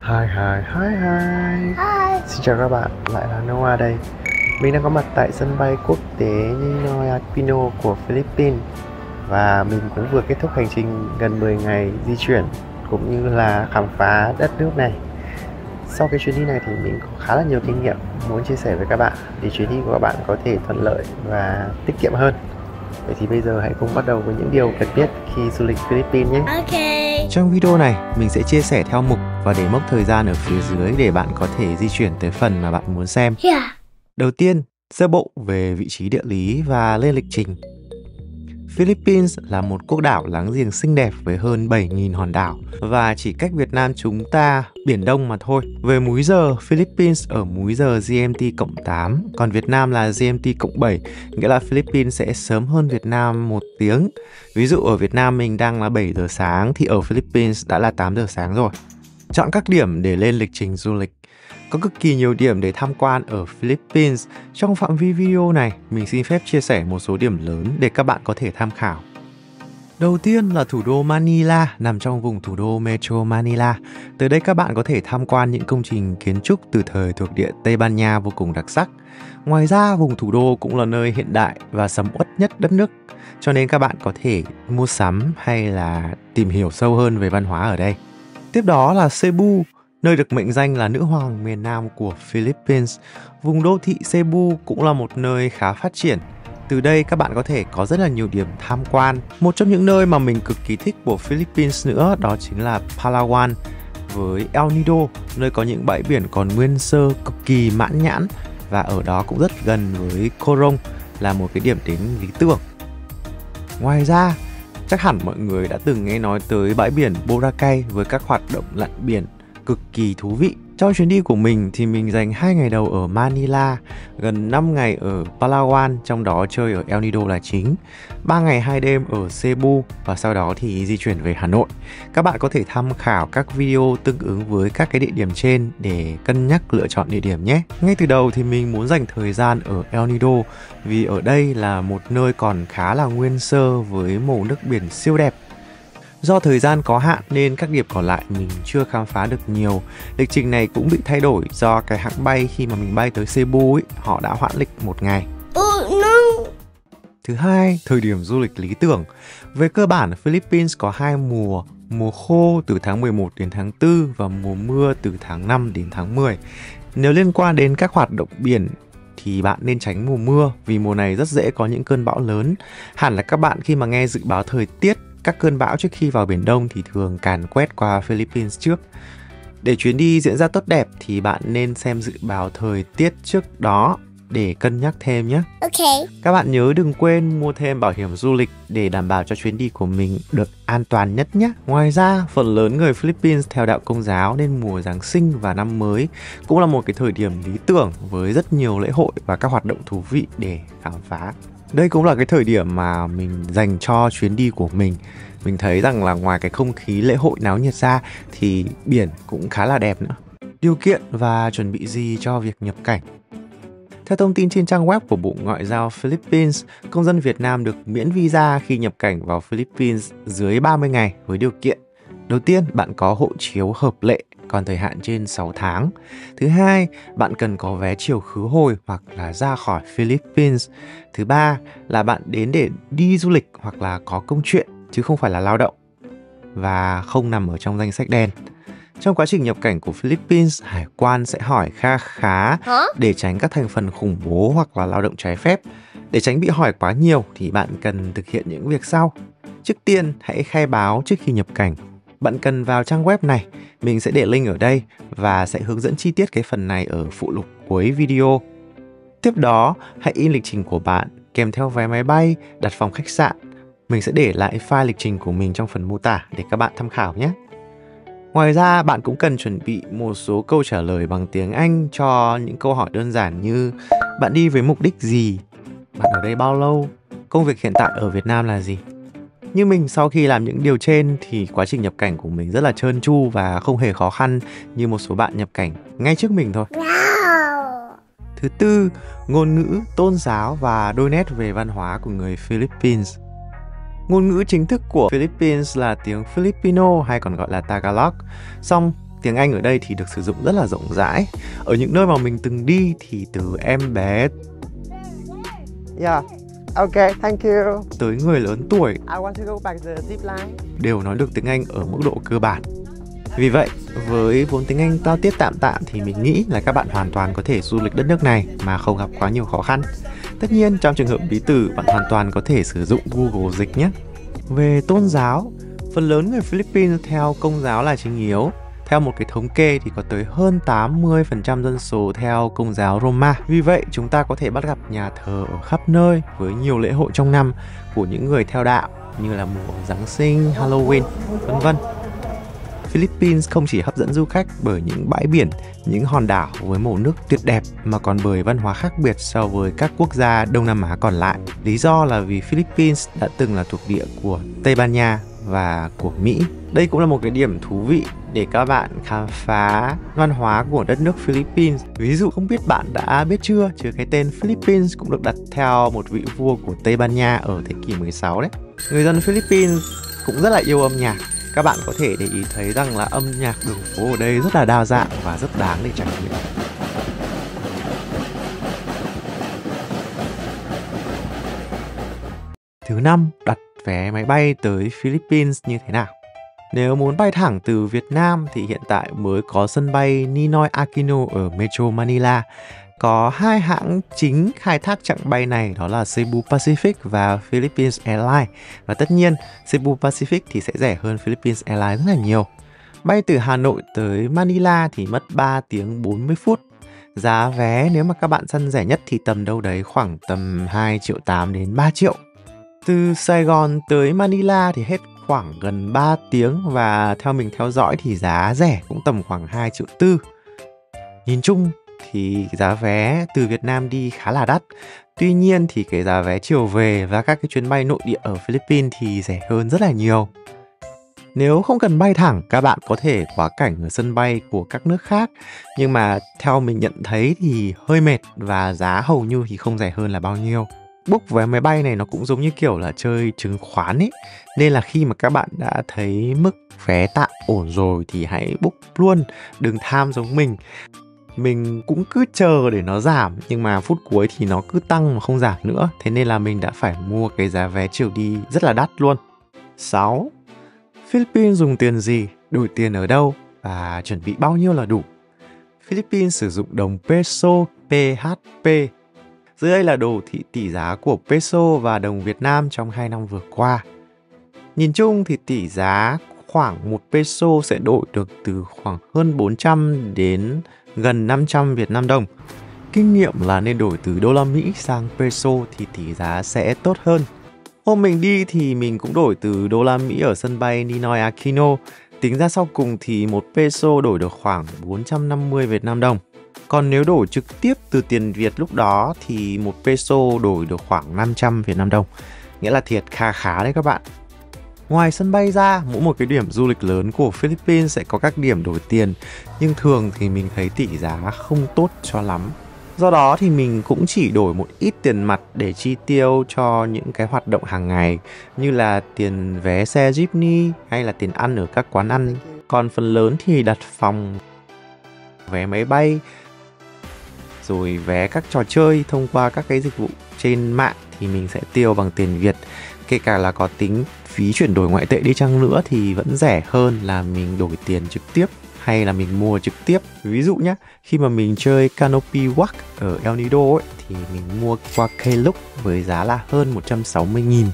Hi hi hi hi. Hi. Xin chào các bạn, lại là Noah đây. Mình đang có mặt tại sân bay quốc tế Ninoy Aquino của Philippines. Và mình cũng vừa kết thúc hành trình gần 10 ngày di chuyển cũng như là khám phá đất nước này. Sau cái chuyến đi này thì mình có khá là nhiều kinh nghiệm muốn chia sẻ với các bạn để chuyến đi của các bạn có thể thuận lợi và tiết kiệm hơn. Vậy thì bây giờ hãy cùng bắt đầu với những điều cần biết khi du lịch Philippines nhé. Okay. Trong video này, mình sẽ chia sẻ theo mục và để mốc thời gian ở phía dưới để bạn có thể di chuyển tới phần mà bạn muốn xem. Yeah. Đầu tiên, sơ bộ về vị trí địa lý và lên lịch trình. Philippines là một quốc đảo láng giềng xinh đẹp với hơn 7.000 hòn đảo và chỉ cách Việt Nam chúng ta Biển Đông mà thôi. Về múi giờ, Philippines ở múi giờ GMT+8, còn Việt Nam là GMT+7, nghĩa là Philippines sẽ sớm hơn Việt Nam 1 tiếng. Ví dụ ở Việt Nam mình đang là 7 giờ sáng thì ở Philippines đã là 8 giờ sáng rồi. Chọn các điểm để lên lịch trình du lịch. Có cực kỳ nhiều điểm để tham quan ở Philippines. Trong phạm vi video này, mình xin phép chia sẻ một số điểm lớn để các bạn có thể tham khảo. Đầu tiên là thủ đô Manila, nằm trong vùng thủ đô Metro Manila. Tới đây các bạn có thể tham quan những công trình kiến trúc từ thời thuộc địa Tây Ban Nha vô cùng đặc sắc. Ngoài ra, vùng thủ đô cũng là nơi hiện đại và sầm uất nhất đất nước, cho nên các bạn có thể mua sắm hay là tìm hiểu sâu hơn về văn hóa ở đây. Tiếp đó là Cebu, nơi được mệnh danh là nữ hoàng miền Nam của Philippines. Vùng đô thị Cebu cũng là một nơi khá phát triển. Từ đây các bạn có thể có rất là nhiều điểm tham quan. Một trong những nơi mà mình cực kỳ thích của Philippines nữa đó chính là Palawan với El Nido, nơi có những bãi biển còn nguyên sơ cực kỳ mãn nhãn, và ở đó cũng rất gần với Coron, là một cái điểm đến lý tưởng. Ngoài ra, chắc hẳn mọi người đã từng nghe nói tới bãi biển Boracay với các hoạt động lặn biển cực kỳ thú vị. Trong chuyến đi của mình thì mình dành 2 ngày đầu ở Manila, gần 5 ngày ở Palawan, trong đó chơi ở El Nido là chính, 3 ngày 2 đêm ở Cebu và sau đó thì di chuyển về Hà Nội. Các bạn có thể tham khảo các video tương ứng với các cái địa điểm trên để cân nhắc lựa chọn địa điểm nhé. Ngay từ đầu thì mình muốn dành thời gian ở El Nido vì ở đây là một nơi còn khá là nguyên sơ với màu nước biển siêu đẹp. Do thời gian có hạn nên các điểm còn lại mình chưa khám phá được nhiều. Lịch trình này cũng bị thay đổi do cái hãng bay khi mà mình bay tới Cebu ấy, họ đã hoãn lịch 1 ngày. No. Thứ hai, thời điểm du lịch lý tưởng. Về cơ bản, Philippines có 2 mùa. Mùa khô từ tháng 11 đến tháng 4 và mùa mưa từ tháng 5 đến tháng 10. Nếu liên quan đến các hoạt động biển thì bạn nên tránh mùa mưa vì mùa này rất dễ có những cơn bão lớn. Hẳn là các bạn khi mà nghe dự báo thời tiết các cơn bão trước khi vào Biển Đông thì thường càn quét qua Philippines trước. Để chuyến đi diễn ra tốt đẹp thì bạn nên xem dự báo thời tiết trước đó để cân nhắc thêm nhé. Okay. Các bạn nhớ đừng quên mua thêm bảo hiểm du lịch để đảm bảo cho chuyến đi của mình được an toàn nhất nhé. Ngoài ra, phần lớn người Philippines theo đạo Công giáo nên mùa Giáng sinh và năm mới cũng là một cái thời điểm lý tưởng với rất nhiều lễ hội và các hoạt động thú vị để khám phá. Đây cũng là cái thời điểm mà mình dành cho chuyến đi của mình. Mình thấy rằng là ngoài cái không khí lễ hội náo nhiệt ra thì biển cũng khá là đẹp nữa. Điều kiện và chuẩn bị gì cho việc nhập cảnh? Theo thông tin trên trang web của Bộ Ngoại giao Philippines, công dân Việt Nam được miễn visa khi nhập cảnh vào Philippines dưới 30 ngày với điều kiện. Đầu tiên, bạn có hộ chiếu hợp lệ, còn thời hạn trên 6 tháng. Thứ hai, bạn cần có vé chiều khứ hồi hoặc là ra khỏi Philippines. Thứ ba là bạn đến để đi du lịch hoặc là có công chuyện, chứ không phải là lao động, và không nằm ở trong danh sách đen. Trong quá trình nhập cảnh của Philippines, hải quan sẽ hỏi khá để tránh các thành phần khủng bố hoặc là lao động trái phép. Để tránh bị hỏi quá nhiều thì bạn cần thực hiện những việc sau. Trước tiên, hãy khai báo trước khi nhập cảnh. Bạn cần vào trang web này, mình sẽ để link ở đây và sẽ hướng dẫn chi tiết cái phần này ở phụ lục cuối video. Tiếp đó, hãy in lịch trình của bạn kèm theo vé máy bay, đặt phòng khách sạn. Mình sẽ để lại file lịch trình của mình trong phần mô tả để các bạn tham khảo nhé. Ngoài ra, bạn cũng cần chuẩn bị một số câu trả lời bằng tiếng Anh cho những câu hỏi đơn giản như bạn đi với mục đích gì, bạn ở đây bao lâu, công việc hiện tại ở Việt Nam là gì. Như mình, sau khi làm những điều trên thì quá trình nhập cảnh của mình rất là trơn tru và không hề khó khăn như một số bạn nhập cảnh ngay trước mình thôi. Wow. Thứ tư, ngôn ngữ, tôn giáo và đôi nét về văn hóa của người Philippines. Ngôn ngữ chính thức của Philippines là tiếng Filipino hay còn gọi là Tagalog. Song Tiếng Anh ở đây thì được sử dụng rất là rộng rãi. Ở những nơi mà mình từng đi thì từ em bé Yeah. Okay, thank you. tới người lớn tuổi I want to go back the zip line. đều nói được tiếng Anh ở mức độ cơ bản. Vì vậy, với vốn tiếng Anh giao tiếp tạm thì mình nghĩ là các bạn hoàn toàn có thể du lịch đất nước này mà không gặp quá nhiều khó khăn. Tất nhiên, trong trường hợp bí tử, bạn hoàn toàn có thể sử dụng Google Dịch nhé. Về tôn giáo, phần lớn người Philippines theo Công giáo là chính yếu. Theo một cái thống kê thì có tới hơn 80% dân số theo Công giáo Roma. Vì vậy, chúng ta có thể bắt gặp nhà thờ ở khắp nơi với nhiều lễ hội trong năm của những người theo đạo như là mùa Giáng sinh, Halloween, vân vân. Philippines không chỉ hấp dẫn du khách bởi những bãi biển, những hòn đảo với màu nước tuyệt đẹp mà còn bởi văn hóa khác biệt so với các quốc gia Đông Nam Á còn lại. Lý do là vì Philippines đã từng là thuộc địa của Tây Ban Nha và của Mỹ. Đây cũng là một cái điểm thú vị để các bạn khám phá văn hóa của đất nước Philippines. Ví dụ không biết bạn đã biết chưa, chứ cái tên Philippines cũng được đặt theo một vị vua của Tây Ban Nha ở thế kỷ 16 đấy. Người dân Philippines cũng rất là yêu âm nhạc. Các bạn có thể để ý thấy rằng là âm nhạc đường phố ở đây rất là đa dạng và rất đáng để trải nghiệm. Thứ 5, đặt vé máy bay tới Philippines như thế nào? Nếu muốn bay thẳng từ Việt Nam thì hiện tại mới có sân bay Ninoy Aquino ở Metro Manila. Có 2 hãng chính khai thác chặng bay này, đó là Cebu Pacific và Philippines Airlines. Và tất nhiên, Cebu Pacific thì sẽ rẻ hơn Philippines Airlines rất là nhiều. Bay từ Hà Nội tới Manila thì mất 3 tiếng 40 phút. Giá vé nếu mà các bạn săn rẻ nhất thì tầm đâu đấy khoảng tầm 2,8 triệu đến 3 triệu. Từ Sài Gòn tới Manila thì hết khoảng gần 3 tiếng và theo mình theo dõi thì giá rẻ cũng tầm khoảng 2,4 triệu. Nhìn chung thì giá vé từ Việt Nam đi khá là đắt. Tuy nhiên thì cái giá vé chiều về và các cái chuyến bay nội địa ở Philippines thì rẻ hơn rất là nhiều. Nếu không cần bay thẳng, các bạn có thể quá cảnh ở sân bay của các nước khác. Nhưng mà theo mình nhận thấy thì hơi mệt và giá hầu như thì không rẻ hơn là bao nhiêu. Book vé máy bay này nó cũng giống như kiểu là chơi chứng khoán ấy. Nên là khi mà các bạn đã thấy mức vé tạm ổn rồi thì hãy book luôn, đừng tham giống mình. Mình cũng cứ chờ để nó giảm, nhưng mà phút cuối thì nó cứ tăng mà không giảm nữa. Thế nên là mình đã phải mua cái giá vé chiều đi rất là đắt luôn. 6. Philippines dùng tiền gì, đổi tiền ở đâu và chuẩn bị bao nhiêu là đủ? Philippines sử dụng đồng peso PHP. Dưới đây là đồ thị tỷ giá của peso và đồng Việt Nam trong 2 năm vừa qua. Nhìn chung thì tỷ giá khoảng 1 peso sẽ đổi được từ khoảng hơn 400 đến gần 500 Việt Nam đồng. Kinh nghiệm là nên đổi từ đô la Mỹ sang peso thì tỷ giá sẽ tốt hơn. Hôm mình đi thì mình cũng đổi từ đô la Mỹ ở sân bay Ninoy Aquino. Tính ra sau cùng thì 1 peso đổi được khoảng 450 Việt Nam đồng. Còn nếu đổi trực tiếp từ tiền Việt lúc đó thì 1 peso đổi được khoảng 500 Việt Nam đồng. Nghĩa là thiệt khá khá đấy các bạn. Ngoài sân bay ra, mỗi một cái điểm du lịch lớn của Philippines sẽ có các điểm đổi tiền. Nhưng thường thì mình thấy tỷ giá không tốt cho lắm. Do đó thì mình cũng chỉ đổi một ít tiền mặt để chi tiêu cho những cái hoạt động hàng ngày như là tiền vé xe jeepney hay là tiền ăn ở các quán ăn. Còn phần lớn thì đặt phòng, vé máy bay, rồi vé các trò chơi thông qua các cái dịch vụ trên mạng thì mình sẽ tiêu bằng tiền Việt. Kể cả là có tính phí chuyển đổi ngoại tệ đi chăng nữa thì vẫn rẻ hơn là mình đổi tiền trực tiếp hay là mình mua trực tiếp. Ví dụ nhé, khi mà mình chơi Canopy Walk ở El Nido ấy, thì mình mua qua Klook với giá là hơn 160.000.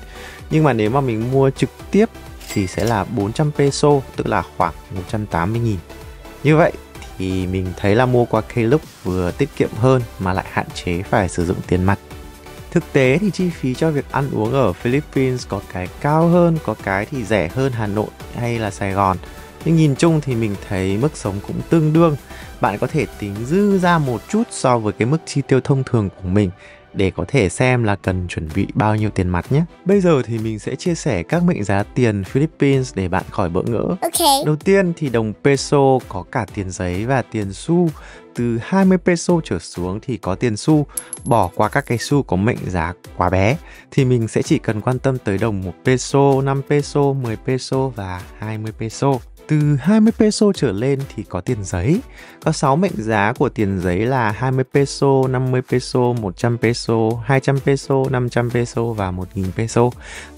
Nhưng mà nếu mà mình mua trực tiếp thì sẽ là 400 peso, tức là khoảng 180.000. Như vậy thì mình thấy là mua qua Klook vừa tiết kiệm hơn mà lại hạn chế phải sử dụng tiền mặt. Thực tế thì chi phí cho việc ăn uống ở Philippines có cái cao hơn, có cái thì rẻ hơn Hà Nội hay là Sài Gòn. Nhưng nhìn chung thì mình thấy mức sống cũng tương đương. Bạn có thể tính dư ra một chút so với cái mức chi tiêu thông thường của mình để có thể xem là cần chuẩn bị bao nhiêu tiền mặt nhé. Bây giờ thì mình sẽ chia sẻ các mệnh giá tiền Philippines để bạn khỏi bỡ ngỡ. Okay. Đầu tiên thì đồng peso có cả tiền giấy và tiền xu. Từ 20 peso trở xuống thì có tiền xu. Bỏ qua các cái xu có mệnh giá quá bé thì mình sẽ chỉ cần quan tâm tới đồng 1 peso, 5 peso, 10 peso và 20 peso. Từ 20 peso trở lên thì có tiền giấy. Có 6 mệnh giá của tiền giấy là 20 peso, 50 peso, 100 peso, 200 peso, 500 peso và 1.000 peso.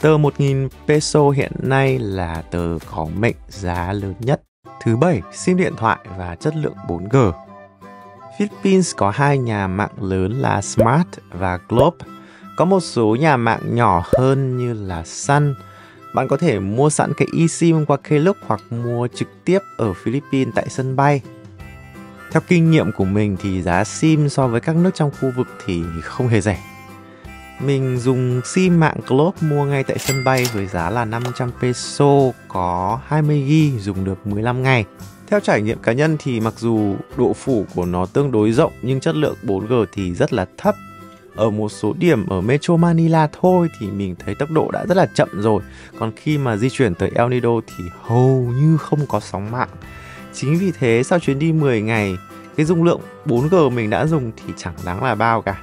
Tờ 1.000 peso hiện nay là tờ có mệnh giá lớn nhất. Thứ 7, SIM điện thoại và chất lượng 4G. Philippines có 2 nhà mạng lớn là Smart và Globe. Có một số nhà mạng nhỏ hơn như là Sun. Bạn có thể mua sẵn cái eSIM qua Klook hoặc mua trực tiếp ở Philippines tại sân bay. Theo kinh nghiệm của mình thì giá SIM so với các nước trong khu vực thì không hề rẻ. Mình dùng SIM mạng Globe mua ngay tại sân bay với giá là 500 peso, có 20GB dùng được 15 ngày. Theo trải nghiệm cá nhân thì mặc dù độ phủ của nó tương đối rộng nhưng chất lượng 4G thì rất là thấp. Ở một số điểm ở Metro Manila thôi thì mình thấy tốc độ đã rất là chậm rồi. Còn khi mà di chuyển tới El Nido thì hầu như không có sóng mạng. Chính vì thế sau chuyến đi 10 ngày, cái dung lượng 4G mình đã dùng thì chẳng đáng là bao cả.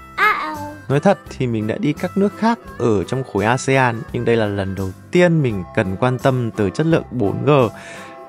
Nói thật thì mình đã đi các nước khác ở trong khối ASEAN, nhưng đây là lần đầu tiên mình cần quan tâm tới chất lượng 4G.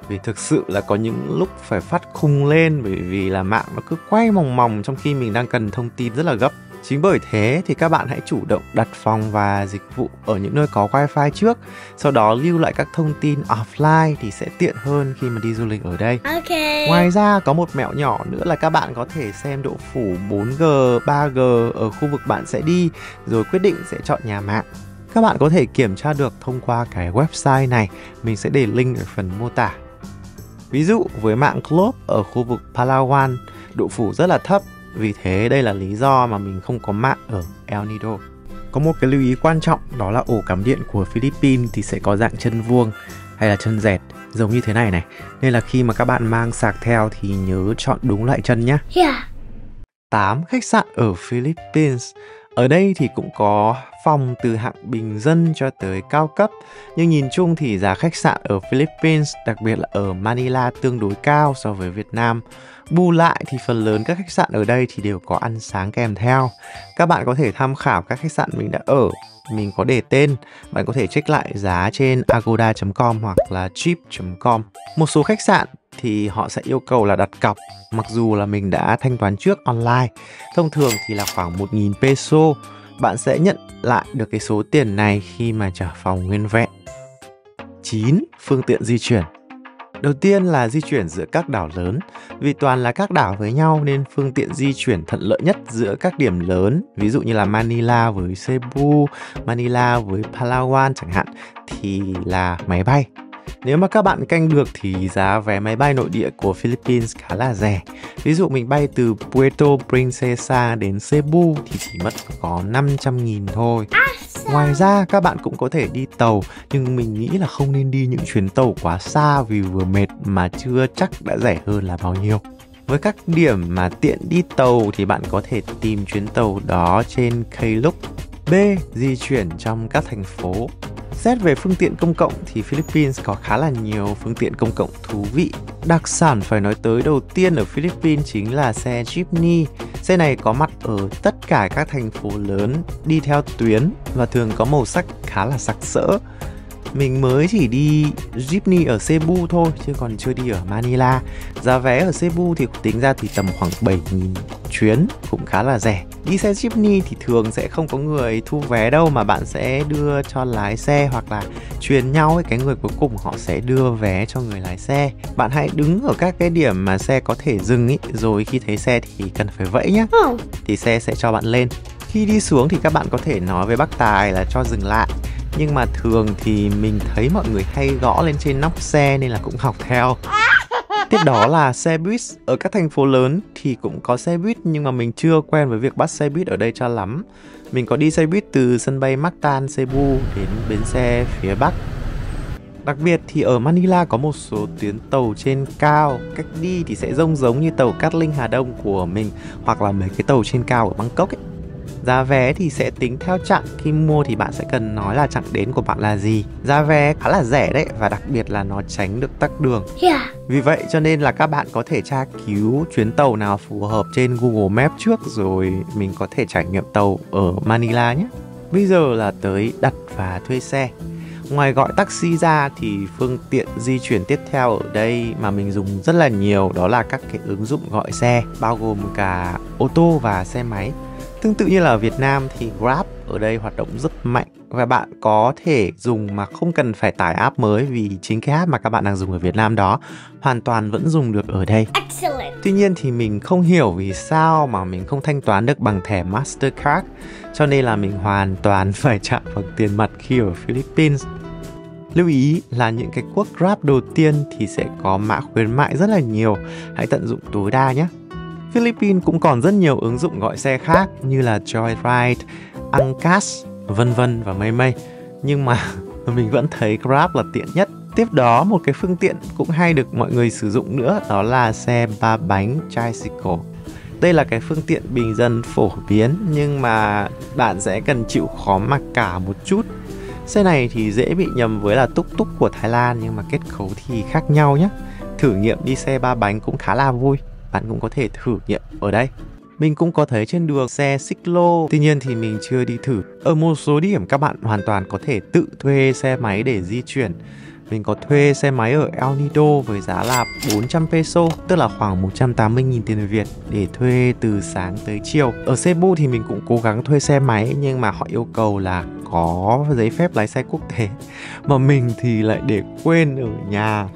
Vì thực sự là có những lúc phải phát khùng lên bởi vì là mạng nó cứ quay mòng mòng trong khi mình đang cần thông tin rất là gấp. Chính bởi thế thì các bạn hãy chủ động đặt phòng và dịch vụ ở những nơi có wifi trước, sau đó lưu lại các thông tin offline thì sẽ tiện hơn khi mà đi du lịch ở đây. Okay. Ngoài ra có một mẹo nhỏ nữa là các bạn có thể xem độ phủ 4G, 3G ở khu vực bạn sẽ đi rồi quyết định sẽ chọn nhà mạng. Các bạn có thể kiểm tra được thông qua cái website này, mình sẽ để link ở phần mô tả. Ví dụ với mạng Globe ở khu vực Palawan, độ phủ rất là thấp. Vì thế đây là lý do mà mình không có mạng ở El Nido. Có một cái lưu ý quan trọng đó là ổ cắm điện của Philippines thì sẽ có dạng chân vuông hay là chân dẹt giống như thế này này. Nên là khi mà các bạn mang sạc theo thì nhớ chọn đúng loại chân nhé. 8. Khách sạn ở Philippines. Ở đây thì cũng có phòng từ hạng bình dân cho tới cao cấp. Nhưng nhìn chung thì giá khách sạn ở Philippines, đặc biệt là ở Manila tương đối cao so với Việt Nam. Bù lại thì phần lớn các khách sạn ở đây thì đều có ăn sáng kèm theo. Các bạn có thể tham khảo các khách sạn mình đã ở. Mình có để tên. Bạn có thể check lại giá trên agoda.com hoặc là trip.com. Một số khách sạn thì họ sẽ yêu cầu là đặt cọc, mặc dù là mình đã thanh toán trước online. Thông thường thì là khoảng 1.000 peso. Bạn sẽ nhận lại được cái số tiền này khi mà trả phòng nguyên vẹn. 9. Phương tiện di chuyển. Đầu tiên là di chuyển giữa các đảo lớn. Vì toàn là các đảo với nhau nên phương tiện di chuyển thuận lợi nhất giữa các điểm lớn, ví dụ như là Manila với Cebu, Manila với Palawan chẳng hạn, thì là máy bay. Nếu mà các bạn canh được thì giá vé máy bay nội địa của Philippines khá là rẻ. Ví dụ mình bay từ Puerto Princesa đến Cebu thì chỉ mất có 500.000 thôi. Ngoài ra các bạn cũng có thể đi tàu, nhưng mình nghĩ là không nên đi những chuyến tàu quá xa vì vừa mệt mà chưa chắc đã rẻ hơn là bao nhiêu. Với các điểm mà tiện đi tàu thì bạn có thể tìm chuyến tàu đó trên Klook. B. Di chuyển trong các thành phố. Xét về phương tiện công cộng thì Philippines có khá là nhiều phương tiện công cộng thú vị. Đặc sản phải nói tới đầu tiên ở Philippines chính là xe jeepney. Xe này có mặt ở tất cả các thành phố lớn, đi theo tuyến và thường có màu sắc khá là sặc sỡ. Mình mới chỉ đi jeepney ở Cebu thôi chứ còn chưa đi ở Manila. Giá vé ở Cebu thì tính ra thì tầm khoảng 7.000 chuyến, cũng khá là rẻ. Đi xe jeepney thì thường sẽ không có người thu vé đâu, mà bạn sẽ đưa cho lái xe hoặc là truyền nhau ấy, cái người cuối cùng họ sẽ đưa vé cho người lái xe. Bạn hãy đứng ở các cái điểm mà xe có thể dừng ý, rồi khi thấy xe thì cần phải vẫy nhé, thì xe sẽ cho bạn lên. Khi đi xuống thì các bạn có thể nói với bác tài là cho dừng lại. Nhưng mà thường thì mình thấy mọi người hay gõ lên trên nóc xe nên là cũng học theo. Tiếp đó là xe buýt. Ở các thành phố lớn thì cũng có xe buýt, nhưng mà mình chưa quen với việc bắt xe buýt ở đây cho lắm. Mình có đi xe buýt từ sân bay Mactan, Cebu đến bến xe phía Bắc. Đặc biệt thì ở Manila có một số tuyến tàu trên cao. Cách đi thì sẽ giống như tàu Cát Linh Hà Đông của mình, hoặc là mấy cái tàu trên cao ở Bangkok ấy. Giá vé thì sẽ tính theo chặng, khi mua thì bạn sẽ cần nói là chặng đến của bạn là gì. Giá vé khá là rẻ đấy, và đặc biệt là nó tránh được tắc đường. Vì vậy cho nên là các bạn có thể tra cứu chuyến tàu nào phù hợp trên Google Maps trước, rồi mình có thể trải nghiệm tàu ở Manila nhé. Bây giờ là tới đặt và thuê xe. Ngoài gọi taxi ra thì phương tiện di chuyển tiếp theo ở đây mà mình dùng rất là nhiều đó là các cái ứng dụng gọi xe, bao gồm cả ô tô và xe máy. Tương tự như là ở Việt Nam thì Grab ở đây hoạt động rất mạnh, và bạn có thể dùng mà không cần phải tải app mới, vì chính cái app mà các bạn đang dùng ở Việt Nam đó hoàn toàn vẫn dùng được ở đây. Excellent. Tuy nhiên thì mình không hiểu vì sao mà mình không thanh toán được bằng thẻ Mastercard, cho nên là mình hoàn toàn phải trả bằng tiền mặt khi ở Philippines. Lưu ý là những cái quốc Grab đầu tiên thì sẽ có mã khuyến mại rất là nhiều, hãy tận dụng tối đa nhé. Philippines cũng còn rất nhiều ứng dụng gọi xe khác như là Joyride, Angkas, vân vân và mây mây. Nhưng mà mình vẫn thấy Grab là tiện nhất. Tiếp đó một cái phương tiện cũng hay được mọi người sử dụng nữa, đó là xe 3 bánh tricycle. Đây là cái phương tiện bình dân phổ biến, nhưng mà bạn sẽ cần chịu khó mặc cả một chút. Xe này thì dễ bị nhầm với là tuk tuk của Thái Lan, nhưng mà kết cấu thì khác nhau nhé. Thử nghiệm đi xe 3 bánh cũng khá là vui, bạn cũng có thể thử nghiệm ở đây. Mình cũng có thấy trên đường xe xích lô, tuy nhiên thì mình chưa đi thử. Ở một số điểm các bạn hoàn toàn có thể tự thuê xe máy để di chuyển. Mình có thuê xe máy ở El Nido với giá là 400 peso, tức là khoảng 180.000 tiền Việt, để thuê từ sáng tới chiều. Ở Cebu thì mình cũng cố gắng thuê xe máy, nhưng mà họ yêu cầu là có giấy phép lái xe quốc tế, mà mình thì lại để quên ở nhà.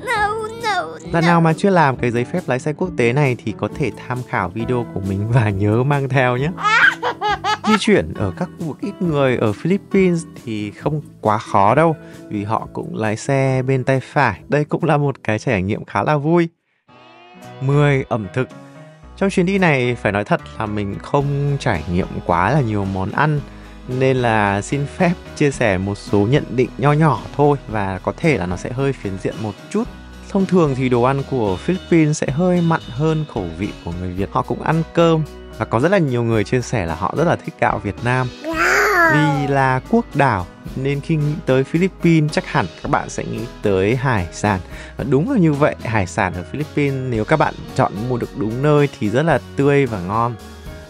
Lần nào mà chưa làm cái giấy phép lái xe quốc tế này thì có thể tham khảo video của mình và nhớ mang theo nhé. Di chuyển ở các khu vực ít người ở Philippines thì không quá khó đâu, vì họ cũng lái xe bên tay phải. Đây cũng là một cái trải nghiệm khá là vui. 10. Ẩm thực. Trong chuyến đi này phải nói thật là mình không trải nghiệm quá là nhiều món ăn, nên là xin phép chia sẻ một số nhận định nho nhỏ thôi, và có thể là nó sẽ hơi phiến diện một chút. Thông thường thì đồ ăn của Philippines sẽ hơi mặn hơn khẩu vị của người Việt. Họ cũng ăn cơm, và có rất là nhiều người chia sẻ là họ rất là thích gạo Việt Nam. Vì là quốc đảo nên khi nghĩ tới Philippines chắc hẳn các bạn sẽ nghĩ tới hải sản. Và đúng là như vậy, hải sản ở Philippines nếu các bạn chọn mua được đúng nơi thì rất là tươi và ngon.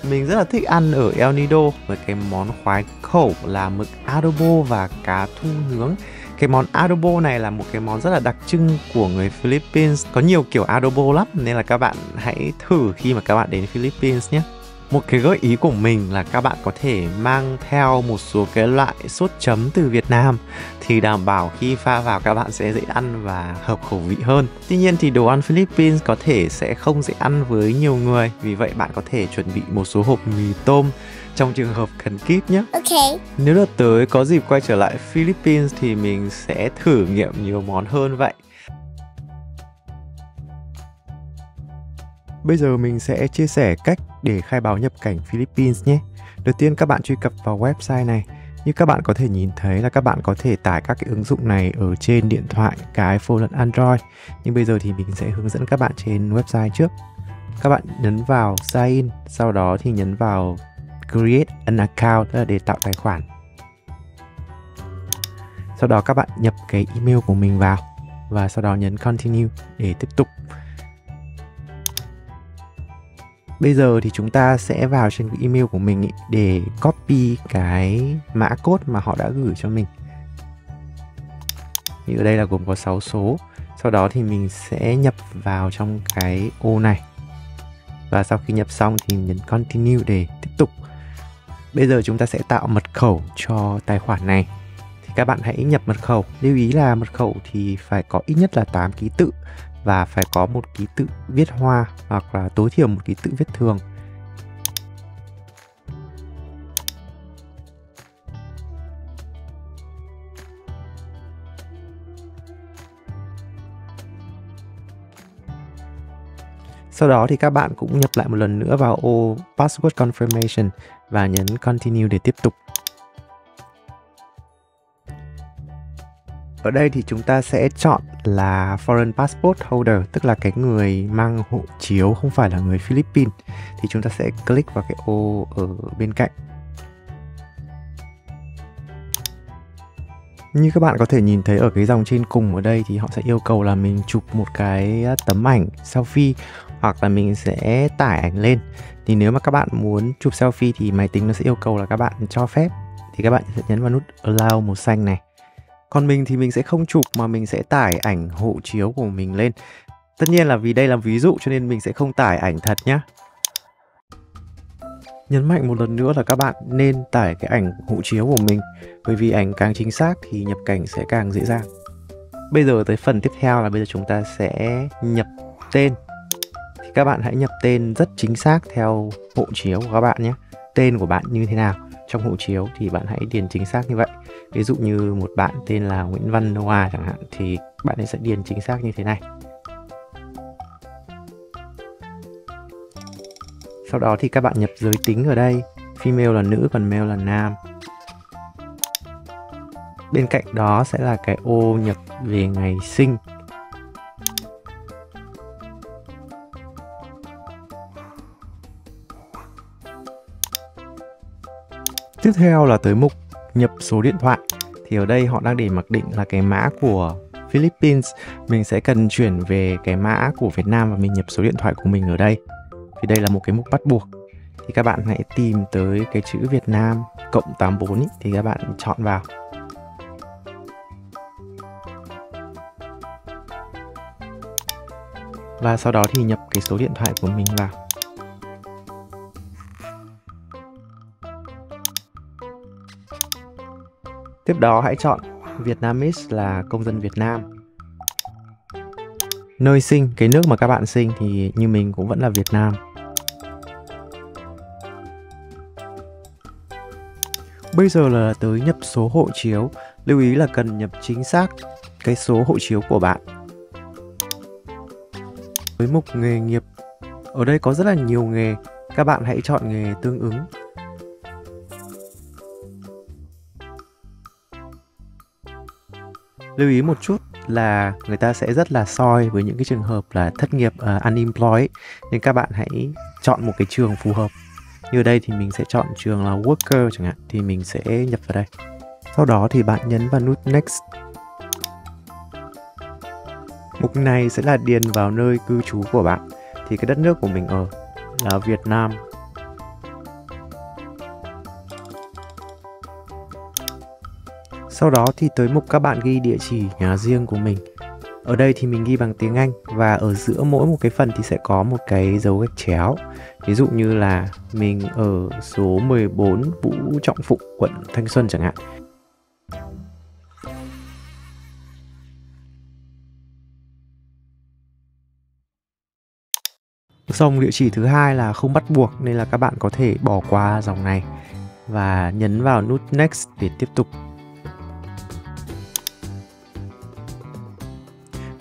Mình rất là thích ăn ở El Nido với cái món khoái khẩu là mực adobo và cá thu nướng. Cái món adobo này là một cái món rất là đặc trưng của người Philippines. Có nhiều kiểu adobo lắm, nên là các bạn hãy thử khi mà các bạn đến Philippines nhé. Một cái gợi ý của mình là các bạn có thể mang theo một số cái loại sốt chấm từ Việt Nam, thì đảm bảo khi pha vào các bạn sẽ dễ ăn và hợp khẩu vị hơn. Tuy nhiên thì đồ ăn Philippines có thể sẽ không dễ ăn với nhiều người, vì vậy bạn có thể chuẩn bị một số hộp mì tôm trong trường hợp cần kíp nhé. Okay. Nếu đợt tới có dịp quay trở lại Philippines thì mình sẽ thử nghiệm nhiều món hơn vậy. Bây giờ mình sẽ chia sẻ cách để khai báo nhập cảnh Philippines nhé. Đầu tiên các bạn truy cập vào website này. Như các bạn có thể nhìn thấy là các bạn có thể tải các cái ứng dụng này ở trên điện thoại, cả iPhone lẫn Android. Nhưng bây giờ thì mình sẽ hướng dẫn các bạn trên website trước. Các bạn nhấn vào Sign In, sau đó thì nhấn vào Create an account, tức là để tạo tài khoản. Sau đó các bạn nhập cái email của mình vào, và sau đó nhấn Continue để tiếp tục. Bây giờ thì chúng ta sẽ vào trên cái email của mình để copy cái mã code mà họ đã gửi cho mình. Như ở đây là gồm có 6 số. Sau đó thì mình sẽ nhập vào trong cái ô này. Và sau khi nhập xong thì nhấn Continue để tiếp tục. Bây giờ chúng ta sẽ tạo mật khẩu cho tài khoản này. Thì các bạn hãy nhập mật khẩu. Lưu ý là mật khẩu thì phải có ít nhất là 8 ký tự, và phải có một ký tự viết hoa hoặc là tối thiểu một ký tự viết thường. Sau đó thì các bạn cũng nhập lại một lần nữa vào ô Password Confirmation và nhấn Continue để tiếp tục. Ở đây thì chúng ta sẽ chọn là Foreign Passport Holder, tức là cái người mang hộ chiếu không phải là người Philippines. Thì chúng ta sẽ click vào cái ô ở bên cạnh. Như các bạn có thể nhìn thấy ở cái dòng trên cùng ở đây thì họ sẽ yêu cầu là mình chụp một cái tấm ảnh selfie hoặc là mình sẽ tải ảnh lên. Thì nếu mà các bạn muốn chụp selfie thì máy tính nó sẽ yêu cầu là các bạn cho phép. Thì các bạn sẽ nhấn vào nút Allow màu xanh này. Còn mình thì mình sẽ không chụp mà mình sẽ tải ảnh hộ chiếu của mình lên. Tất nhiên là vì đây là ví dụ cho nên mình sẽ không tải ảnh thật nhé. Nhấn mạnh một lần nữa là các bạn nên tải cái ảnh hộ chiếu của mình, bởi vì ảnh càng chính xác thì nhập cảnh sẽ càng dễ dàng. Bây giờ tới phần tiếp theo là bây giờ chúng ta sẽ nhập tên. Thì các bạn hãy nhập tên rất chính xác theo hộ chiếu của các bạn nhé. Tên của bạn như thế nào trong hộ chiếu thì bạn hãy điền chính xác như vậy. Ví dụ như một bạn tên là Nguyễn Văn Noah chẳng hạn thì bạn ấy sẽ điền chính xác như thế này. Sau đó thì các bạn nhập giới tính ở đây. Female là nữ còn male là nam. Bên cạnh đó sẽ là cái ô nhập về ngày sinh. Tiếp theo là tới mục nhập số điện thoại. Thì ở đây họ đang để mặc định là cái mã của Philippines. Mình sẽ cần chuyển về cái mã của Việt Nam và mình nhập số điện thoại của mình ở đây. Thì đây là một cái mục bắt buộc. Thì các bạn hãy tìm tới cái chữ Việt Nam cộng 84 ý, thì các bạn chọn vào. Và sau đó thì nhập cái số điện thoại của mình vào. Tiếp đó hãy chọn Vietnamese là công dân Việt Nam. Nơi sinh, cái nước mà các bạn sinh thì như mình cũng vẫn là Việt Nam. Bây giờ là tới nhập số hộ chiếu. Lưu ý là cần nhập chính xác cái số hộ chiếu của bạn. Với mục nghề nghiệp, ở đây có rất là nhiều nghề. Các bạn hãy chọn nghề tương ứng. Lưu ý một chút là người ta sẽ rất là soi với những cái trường hợp là thất nghiệp, unemployed, nên các bạn hãy chọn một cái trường phù hợp. Như ở đây thì mình sẽ chọn trường là worker chẳng hạn, thì mình sẽ nhập vào đây. Sau đó thì bạn nhấn vào nút Next. Mục này sẽ là điền vào nơi cư trú của bạn. Thì cái đất nước của mình ở là Việt Nam. Sau đó thì tới mục các bạn ghi địa chỉ nhà riêng của mình. Ở đây thì mình ghi bằng tiếng Anh và ở giữa mỗi một cái phần thì sẽ có một cái dấu gạch chéo. Ví dụ như là mình ở số 14 Vũ Trọng Phụng, quận Thanh Xuân chẳng hạn. Dòng địa chỉ thứ hai là không bắt buộc nên là các bạn có thể bỏ qua dòng này và nhấn vào nút Next để tiếp tục.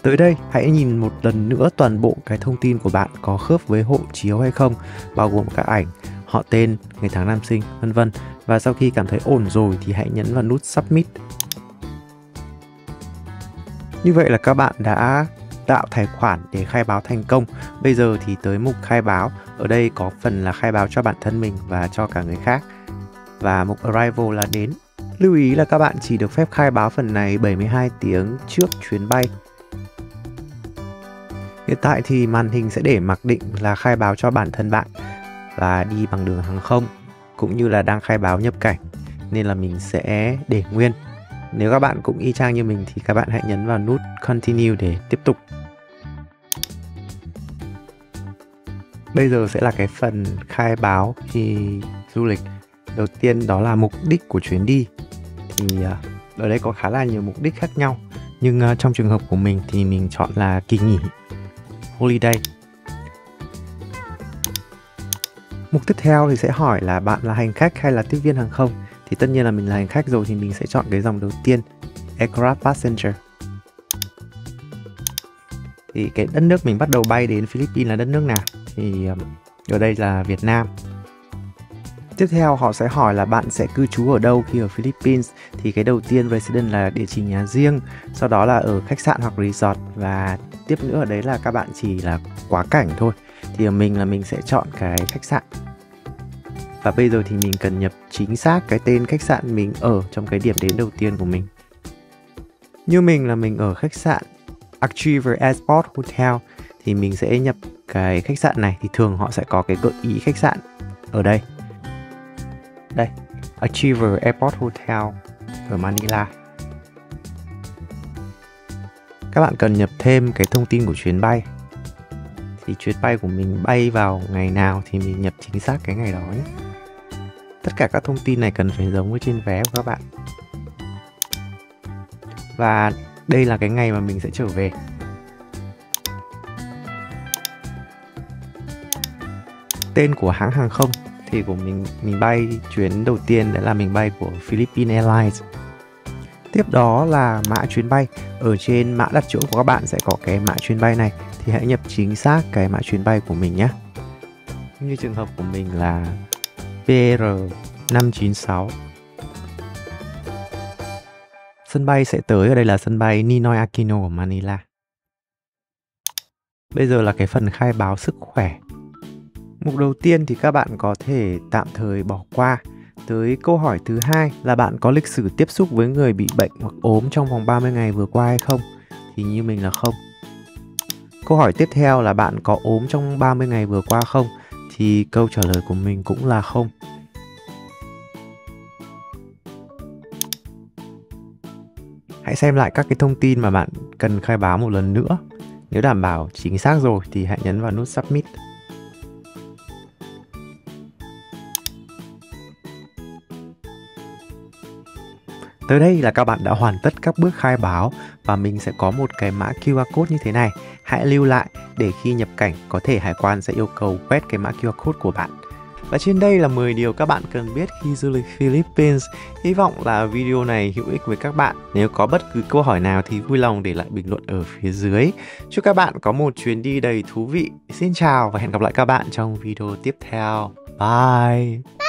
Tới đây, hãy nhìn một lần nữa toàn bộ cái thông tin của bạn có khớp với hộ chiếu hay không, bao gồm cả ảnh, họ tên, ngày tháng năm sinh, vân vân. Và sau khi cảm thấy ổn rồi thì hãy nhấn vào nút Submit. Như vậy là các bạn đã tạo tài khoản để khai báo thành công. Bây giờ thì tới mục khai báo. Ở đây có phần là khai báo cho bản thân mình và cho cả người khác. Và mục Arrival là đến. Lưu ý là các bạn chỉ được phép khai báo phần này 72 tiếng trước chuyến bay. Hiện tại thì màn hình sẽ để mặc định là khai báo cho bản thân bạn và đi bằng đường hàng không, cũng như là đang khai báo nhập cảnh, nên là mình sẽ để nguyên. Nếu các bạn cũng y chang như mình thì các bạn hãy nhấn vào nút Continue để tiếp tục. Bây giờ sẽ là cái phần khai báo khi du lịch. Đầu tiên đó là mục đích của chuyến đi. Thì ở đây có khá là nhiều mục đích khác nhau, nhưng trong trường hợp của mình thì mình chọn là kỳ nghỉ, holiday. Mục tiếp theo thì sẽ hỏi là bạn là hành khách hay là tiếp viên hàng không. Thì tất nhiên là mình là hành khách rồi thì mình sẽ chọn cái dòng đầu tiên, Aircraft Passenger. Thì cái đất nước mình bắt đầu bay đến Philippines là đất nước nào? Thì ở đây là Việt Nam. Tiếp theo họ sẽ hỏi là bạn sẽ cư trú ở đâu khi ở Philippines. Thì cái đầu tiên resident là địa chỉ nhà riêng, sau đó là ở khách sạn hoặc resort, và tiếp nữa ở đấy là các bạn chỉ là quá cảnh thôi. Thì ở mình là mình sẽ chọn cái khách sạn. Và bây giờ thì mình cần nhập chính xác cái tên khách sạn mình ở trong cái điểm đến đầu tiên của mình. Như mình là mình ở khách sạn Achiever Airport Hotel thì mình sẽ nhập cái khách sạn này, thì thường họ sẽ có cái gợi ý khách sạn ở đây. Đây, Achiever Airport Hotel ở Manila. Các bạn cần nhập thêm cái thông tin của chuyến bay. Thì chuyến bay của mình bay vào ngày nào thì mình nhập chính xác cái ngày đó nhé. Tất cả các thông tin này cần phải giống với trên vé của các bạn. Và đây là cái ngày mà mình sẽ trở về. Tên của hãng hàng không thì của mình bay chuyến đầu tiên đã là mình bay của Philippines Airlines. Tiếp đó là mã chuyến bay. Ở trên mã đặt chỗ của các bạn sẽ có cái mã chuyến bay này, thì hãy nhập chính xác cái mã chuyến bay của mình nhé. Như trường hợp của mình là PR596. Sân bay sẽ tới ở đây là sân bay Ninoy Aquino ở Manila. Bây giờ là cái phần khai báo sức khỏe. Mục đầu tiên thì các bạn có thể tạm thời bỏ qua. Tới câu hỏi thứ hai là bạn có lịch sử tiếp xúc với người bị bệnh hoặc ốm trong vòng 30 ngày vừa qua hay không? Thì như mình là không. Câu hỏi tiếp theo là bạn có ốm trong 30 ngày vừa qua không? Thì câu trả lời của mình cũng là không. Hãy xem lại các cái thông tin mà bạn cần khai báo một lần nữa. Nếu đảm bảo chính xác rồi thì hãy nhấn vào nút Submit. Tới đây là các bạn đã hoàn tất các bước khai báo và mình sẽ có một cái mã QR code như thế này. Hãy lưu lại để khi nhập cảnh có thể hải quan sẽ yêu cầu quét cái mã QR code của bạn. Và trên đây là 10 điều các bạn cần biết khi du lịch Philippines. Hy vọng là video này hữu ích với các bạn. Nếu có bất cứ câu hỏi nào thì vui lòng để lại bình luận ở phía dưới. Chúc các bạn có một chuyến đi đầy thú vị. Xin chào và hẹn gặp lại các bạn trong video tiếp theo. Bye!